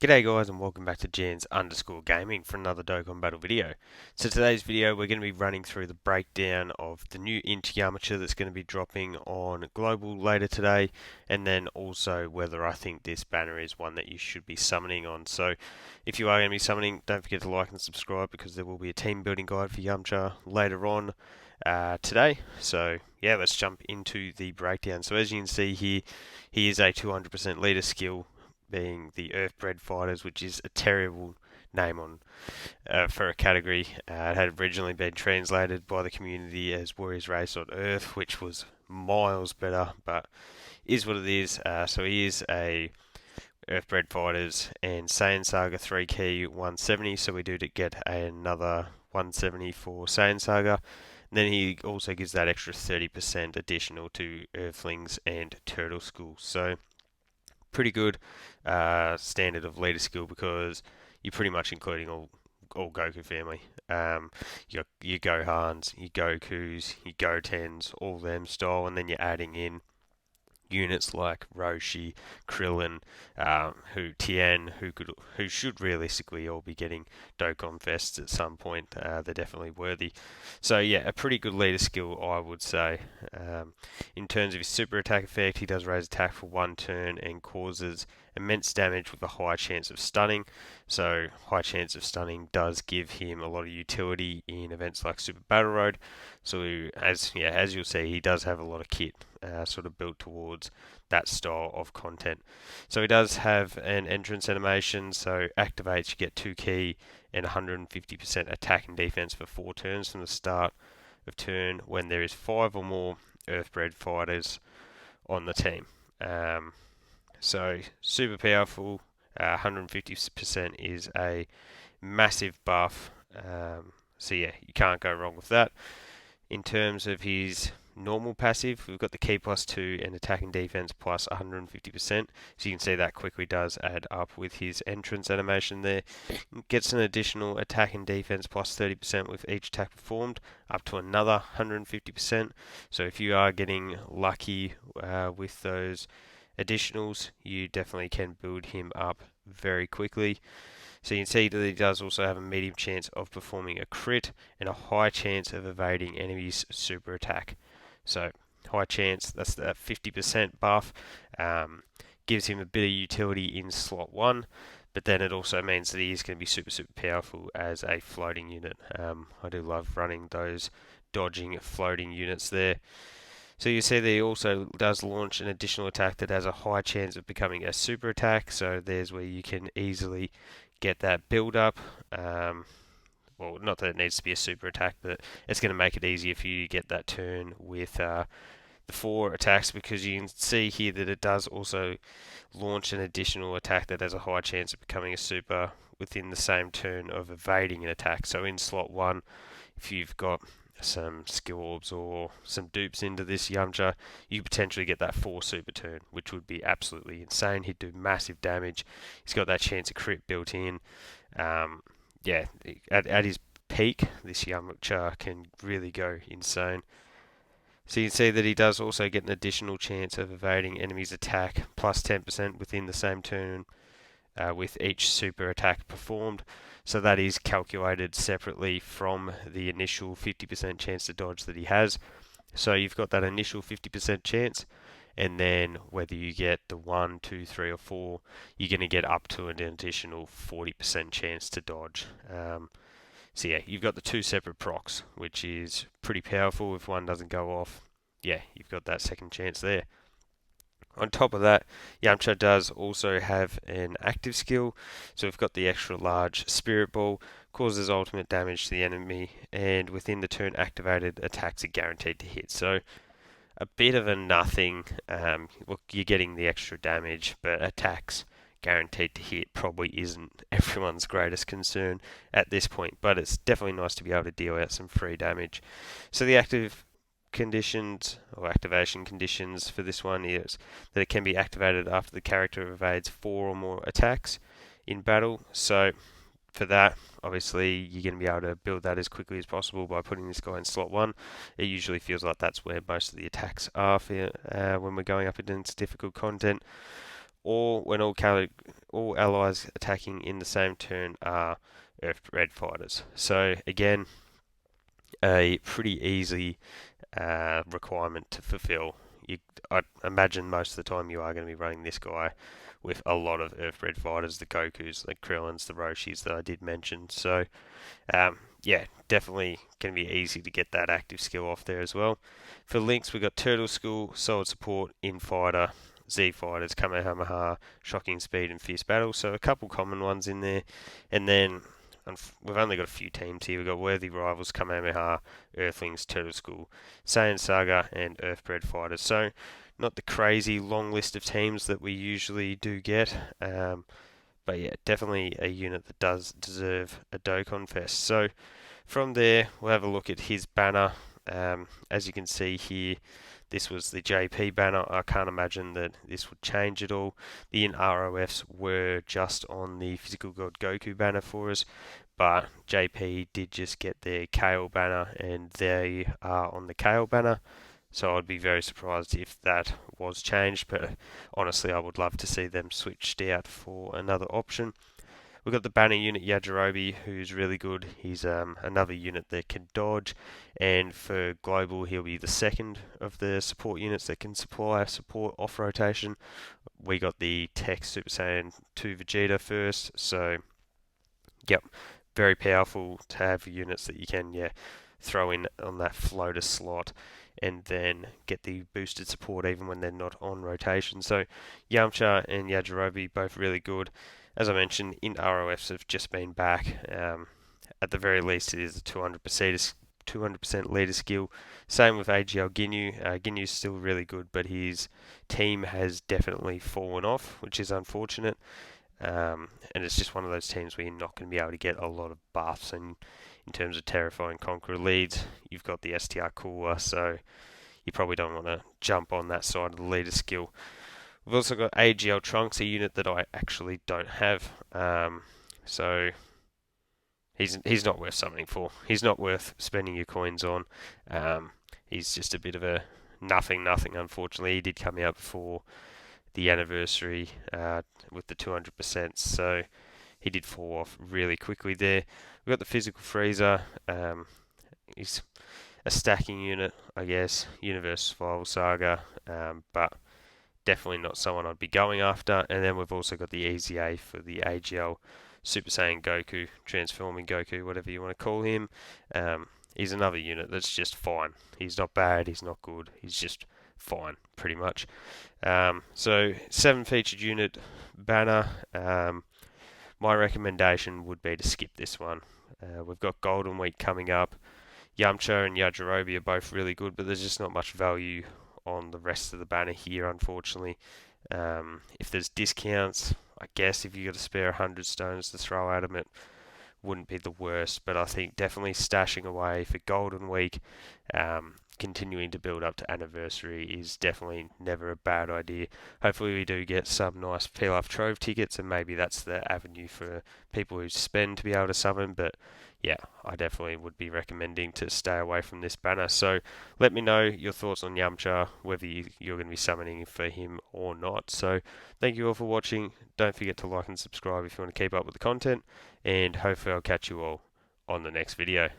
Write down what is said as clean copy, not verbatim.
G'day guys and welcome back to Jans_Gaming for another Dokkan Battle video. So today's video we're going to be running through the breakdown of the new INT Yamcha that's going to be dropping on Global later today, and then also whether I think this banner is one that you should be summoning on. So if you are going to be summoning, don't forget to like and subscribe because there will be a team building guide for Yamcha later on today. So yeah, let's jump into the breakdown. So as you can see here, he is a 200% leader skill, being the Earthbred Fighters, which is a terrible name on for a category. It had originally been translated by the community as Warriors Race on Earth, which was miles better, but is what it is. So he is a Earthbred Fighters and Saiyan Saga 3 key 170, so we do get another 170 for Saiyan Saga. And then he also gives that extra 30% additional to Earthlings and Turtle School. So pretty good standard of leader skill because you're pretty much including all Goku family. Your Gohans, your Gokus, your Gotens, all them style, and then you're adding in units like Roshi, Krillin, Tien, who should realistically all be getting Dokkan Fests at some point. They're definitely worthy. So yeah, a pretty good leader skill, I would say. In terms of his super attack effect, he does raise attack for one turn and causes immense damage with a high chance of stunning. So high chance of stunning does give him a lot of utility in events like Super Battle Road. So as you'll see, he does have a lot of kit sort of built towards that style of content. So he does have an entrance animation. So activates, you get 2 key and 150% attack and defense for 4 turns from the start of turn when there is 5 or more Earthbred Fighters on the team. So super powerful. 150% is a massive buff. So yeah, you can't go wrong with that. In terms of his normal passive, we've got the key +2 and attack and defense plus 150%. So you can see that quickly does add up with his entrance animation there. Gets an additional attack and defense plus 30% with each attack performed, up to another 150%. So if you are getting lucky with those additionals, you definitely can build him up very quickly. So you can see that he does also have a medium chance of performing a crit and a high chance of evading enemies' super attack. So high chance, that's that 50% buff. Gives him a bit of utility in slot 1, but then it also means that he is going to be super powerful as a floating unit. I do love running those dodging floating units there. So you see that he also does launch an additional attack that has a high chance of becoming a super attack. So there's where you can easily get that build up. Well, not that it needs to be a super attack, but it's going to make it easier for you to get that turn with the 4 attacks, because you can see here that it does also launch an additional attack that has a high chance of becoming a super within the same turn of evading an attack. So in slot 1, if you've got some skill orbs or some dupes into this Yamcha, you potentially get that 4 super turn, which would be absolutely insane. He'd do massive damage. He's got that chance of crit built in. Yeah, at his peak, this Yamcha can really go insane. So you can see that he does also get an additional chance of evading enemies' attack plus 10% within the same turn with each super attack performed. So that is calculated separately from the initial 50% chance to dodge that he has. So you've got that initial 50% chance, and then whether you get the 1, 2, 3, or 4, you're going to get up to an additional 40% chance to dodge. So yeah, you've got the 2 separate procs, which is pretty powerful. If one doesn't go off, yeah, you've got that second chance there. On top of that, Yamcha does also have an active skill. So we've got the extra large Spirit Ball, causes ultimate damage to the enemy, and within the turn activated, attacks are guaranteed to hit. So a bit of a nothing. Look, you're getting the extra damage, but attacks guaranteed to hit probably isn't everyone's greatest concern at this point. But it's definitely nice to be able to deal out some free damage. So the active conditions or activation conditions for this one is that it can be activated after the character evades 4 or more attacks in battle. So for that, obviously you're going to be able to build that as quickly as possible by putting this guy in slot 1. It usually feels like that's where most of the attacks are for, when we're going up against difficult content. or when all allies attacking in the same turn are Earth Red fighters. So again, a pretty easy requirement to fulfill. I imagine most of the time you are going to be running this guy with a lot of Earth Red fighters, the Gokus, the Krillins, the Roshis that I did mention. So yeah, definitely going to be easy to get that active skill off there as well. For links, we've got Turtle School, Solid Support, Infighter, Z Fighters, Kamehameha, Shocking Speed, and Fierce Battle. So a couple common ones in there. And then we've only got a few teams here. We've got Worthy Rivals, Kamehameha, Earthlings, Turtle School, Saiyan Saga, and Earthbred Fighters. So not the crazy long list of teams that we usually do get. But yeah, definitely a unit that does deserve a Dokkan Fest. So from there, we'll have a look at his banner. As you can see here, this was the JP banner. I can't imagine that this would change at all. The INT ROFs were just on the Physical God Goku banner for us, but JP did just get their Kale banner, and they are on the Kale banner. So I'd be very surprised if that was changed, but honestly, I would love to see them switched out for another option. We've got the banner unit Yajirobe, who's really good. He's another unit that can dodge, and for global, he'll be the second of the support units that can supply support off rotation. We got the Tech Super Saiyan 2 Vegeta first, so yep, very powerful to have units that you can throw in on that floater slot and then get the boosted support even when they're not on rotation. So Yamcha and Yajirobe both really good. As I mentioned, INT ROFs have just been back. At the very least, it is a 200% leader skill. Same with AGL Ginyu. Ginyu's still really good, but his team has definitely fallen off, which is unfortunate. And it's just one of those teams where you're not going to be able to get a lot of buffs. And in terms of Terrifying Conqueror leads, you've got the STR Cooler, so you probably don't want to jump on that side of the leader skill. We've also got AGL Trunks, a unit that I actually don't have. So he's not worth summoning for. He's not worth spending your coins on. He's just a bit of a nothing, unfortunately. He did come out before the anniversary with the 200%, so he did fall off really quickly there. We've got the Physical Freezer. He's a stacking unit, I guess, Universe Survival Saga, but definitely not someone I'd be going after. And then we've also got the Easy A for the AGL Super Saiyan Goku, Transforming Goku, whatever you want to call him. He's another unit that's just fine. He's not bad, he's not good, he's just fine, pretty much. So 7 featured unit banner. My recommendation would be to skip this one. We've got Golden Week coming up. Yamcha and Yajirobe are both really good, but there's just not much value on the rest of the banner here, unfortunately. If there's discounts, I guess if you got to spare 100 stones to throw at them, it wouldn't be the worst, but I think definitely stashing away for Golden Week, continuing to build up to Anniversary is definitely never a bad idea. Hopefully we do get some nice Pilaf Trove tickets, and maybe that's the avenue for people who spend to be able to summon, but yeah, I definitely would be recommending to stay away from this banner. So let me know your thoughts on Yamcha, whether you're going to be summoning for him or not. So thank you all for watching. Don't forget to like and subscribe if you want to keep up with the content, and hopefully I'll catch you all on the next video.